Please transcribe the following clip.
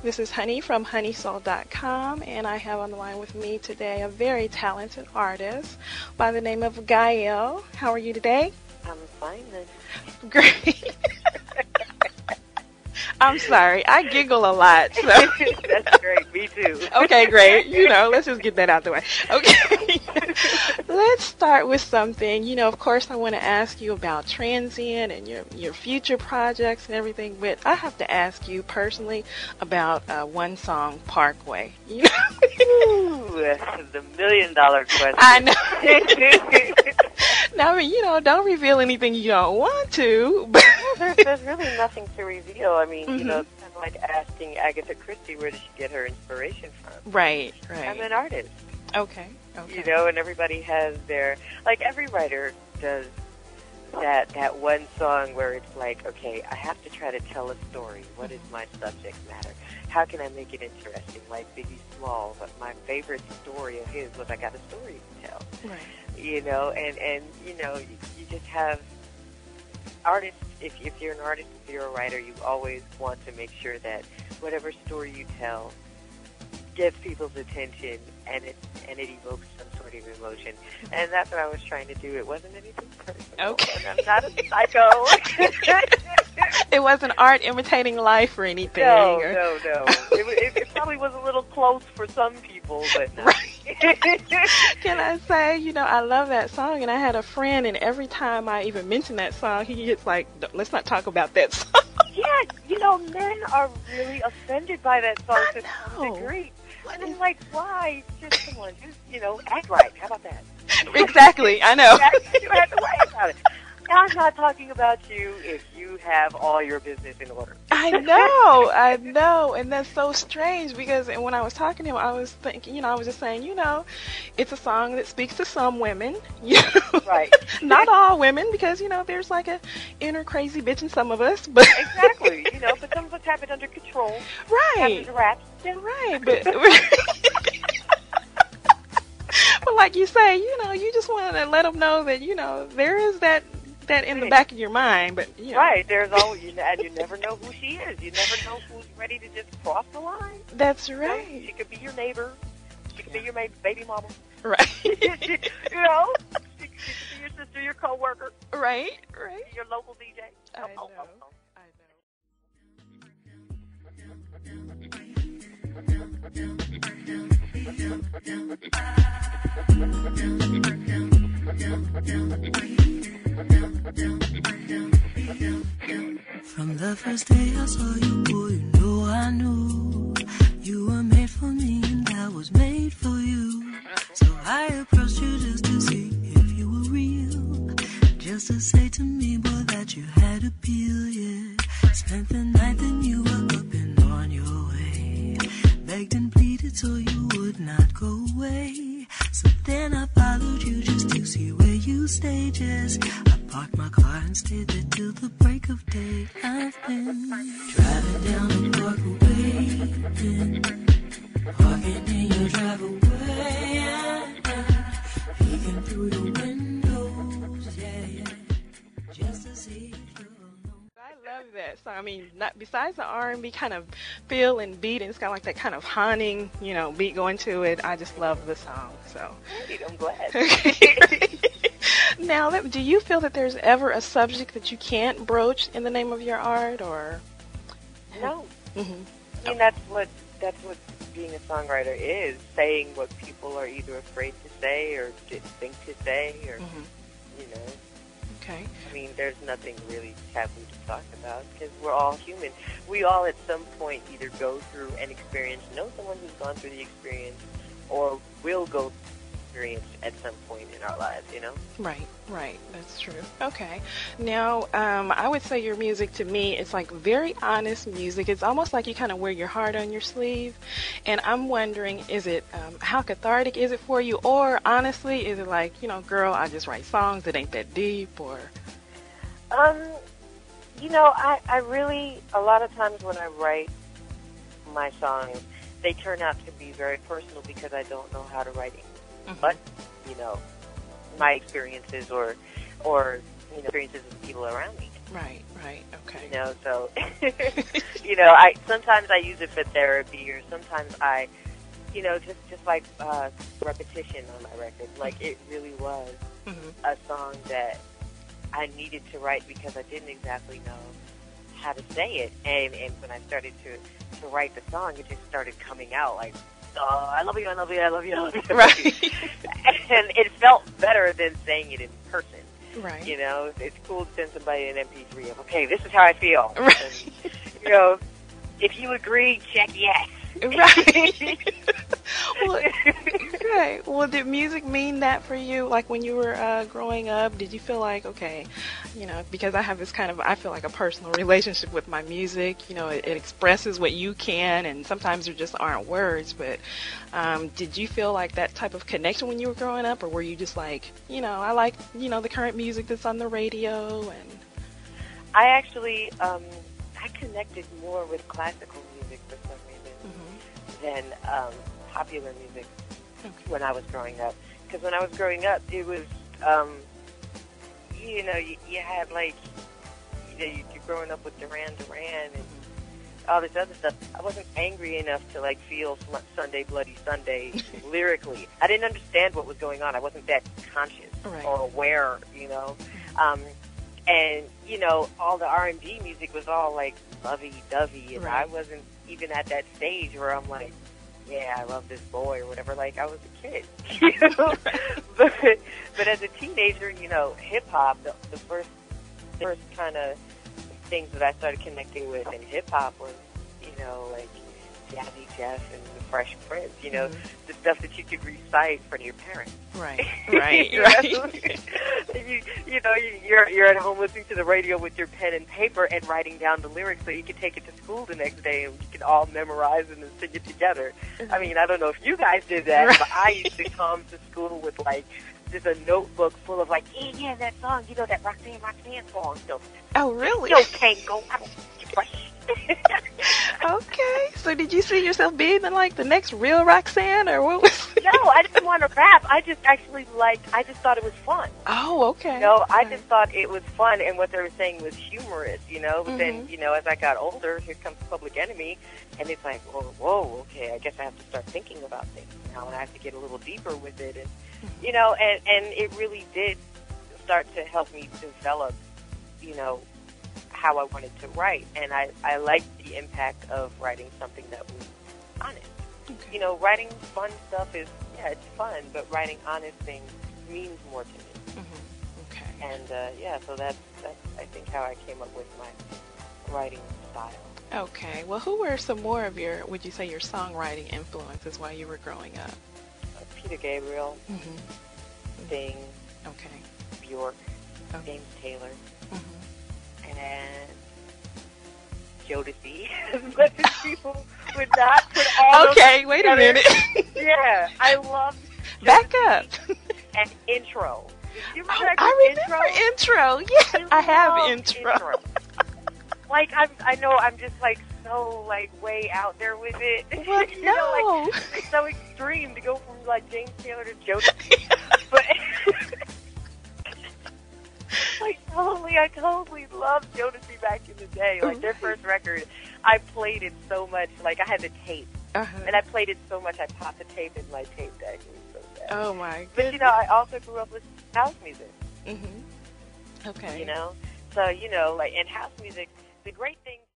This is Honey from honeysoul.com, and I have on the line with me today a very talented artist by the name of Gaelle. How are you today? I'm fine then. Great. I'm sorry. I giggle a lot. So. That's great. Me too. Okay, great. Let's just get that out the way. Okay. Let's start with something. Of course, I want to ask you about Transient and your future projects and everything, but I have to ask you personally about one song, Parkway. Ooh, the $1 million question. I know. Now, don't reveal anything you don't want to. But there's really nothing to reveal. I mean, mm-hmm. It's kind of like asking Agatha Christie where did she get her inspiration from. Right. I'm an artist. Okay. And everybody has every writer does that one song where it's like, okay, I have to try to tell a story. What is my subject matter? How can I make it interesting? Like Biggie Small, but my favorite story of his was I got a story to tell. Right. And you just have artists. If you're an artist, if you're a writer, you always want to make sure that whatever story you tell gets people's attention and it evokes some sort of emotion. And that's what I was trying to do. It wasn't anything personal. Okay. And I'm not a psycho. It wasn't art imitating life or anything. No. It probably was a little close for some people, but no. Right. Can I say, I love that song, and I had a friend, and every time I even mention that song, he gets like, let's not talk about that song. Yeah, men are really offended by that song to some degree. And I'm like, why? Just come on, act right. How about that? Exactly, I know. You have to worry about it. I'm not talking about you if you have all your business in order. I know, and that's so strange because when I was talking to him, I was thinking, I was just saying, it's a song that speaks to some women, Right. Not all women, because, there's like a inner crazy bitch in some of us, but exactly, but some of us have it under control. Right. Have it wrapped. Right, but but like you say, you just want to let them know that, there is that in the back of your mind, but right, there's always, and you never know who she is. You never know who's ready to just cross the line. That's right. She could be your neighbor. She could be your baby mama. Right. She could be your sister, your coworker. Right. Your local DJ. I know. From the first day I saw you, boy, I knew you were made for me and I was made for you. So I approached you just to see if you were real, just to say to me, boy, that you had appeal, yeah. Spent the night, then you were up and on your way, begged and pleaded so you would not go away. So then I followed you just to see where you stayed, yes. I parked my car and stayed there till the break of day. I've been driving down the Parkway, parking in your driveway, peeking through the windows, yeah, just to see if you're alone. I love that song. I mean, besides the R&B kind of feel and beat, and it's got like that kind of haunting, beat going to it. I just love the song. So I'm glad. Okay. Now, do you feel that there's ever a subject that you can't broach in the name of your art, or? No. Mm-hmm. I mean, that's what being a songwriter is, saying what people are either afraid to say or just think to say, or, Okay. I mean, there's nothing really taboo to talk about because we're all human. We all at some point either go through an experience, know someone who's gone through the experience, or will go through the experience at some point in our lives, Right. That's true. Okay. Now, I would say your music to me, it's like very honest music. It's almost like you kind of wear your heart on your sleeve. And I'm wondering, is it, how cathartic is it for you? Or honestly, is it like, girl, I just write songs that ain't that deep, or? I really, a lot of times when I write my songs, they turn out to be very personal because I don't know how to write it. Mm-hmm. But, my experiences or experiences of the people around me Right, right, okay. You know, so I sometimes I use it for therapy, or sometimes I, just like repetition on my record. Like it really was a song that I needed to write because I didn't exactly know how to say it, and when I started to write the song, it just started coming out like, oh, I love you, I love you, I love you, I love you. Right. And it felt better than saying it in person. Right. It's cool to send somebody an MP3 of, okay, this is how I feel. Right. And, if you agree, check yes. Right. Well, did music mean that for you? Like when you were growing up, did you feel like, okay, because I have this I feel like a personal relationship with my music. It expresses what you can, and sometimes there just aren't words. But did you feel like that type of connection when you were growing up, or were you just like, I like, the current music that's on the radio? And I actually, I connected more with classical music for some reason than popular music when I was growing up. Because when I was growing up, it was, you had like, you're growing up with Duran Duran and all this other stuff. I wasn't angry enough to like feel Sunday Bloody Sunday lyrically. I didn't understand what was going on. I wasn't that conscious or aware, and all the R&B music was all like lovey-dovey, and I wasn't even at that stage where I'm like, yeah, I love this boy or whatever. Like, I was a kid, But as a teenager, hip hop, the first kind of things that I started connecting with in hip hop was, like Jazzy Jeff and the Fresh Prince. The stuff that you could recite for your parents. Right. You're at home listening to the radio with your pen and paper and writing down the lyrics so you can take it to school the next day and you can all memorize it and sing it together. I mean, I don't know if you guys did that, but I used to come to school with like just a notebook full of like, yeah, that song, that Roxanne song. So, oh, really? Can't go out. Okay, so did you see yourself being like the next real Roxanne, or what was? No, I didn't want to rap. I just actually I just thought it was fun. Oh, okay. I just thought it was fun, and what they were saying was humorous, But then, as I got older, here comes Public Enemy, and it's like, whoa, okay, I guess I have to start thinking about things now, and I have to get a little deeper with it, and and it really did start to help me develop, how I wanted to write, and I liked the impact of writing something that was honest. Okay. Writing fun stuff it's fun, but writing honest things means more to me. Okay. And so that's I think how I came up with my writing style. Okay. Well, who were some more of your songwriting influences while you were growing up? Peter Gabriel, Sting, Bjork, James Taylor. And Jodeci, as much as people would not put all okay, wait a minute. Yeah, I love Back up. And Intro. Do you remember I remember Intro. Yeah, I have Intro. Like, I know I'm just, like, so, like, way out there with it. What? No. It's so extreme to go from, like, James Taylor to Jodeci. But... I totally loved Jodeci back in the day. Like, their first record, I played it so much. Like, I had the tape. And I played it so much, I popped the tape in my tape deck. It was so sad. Oh, my goodness. But, I also grew up with house music. Okay. So, like, in house music, the great thing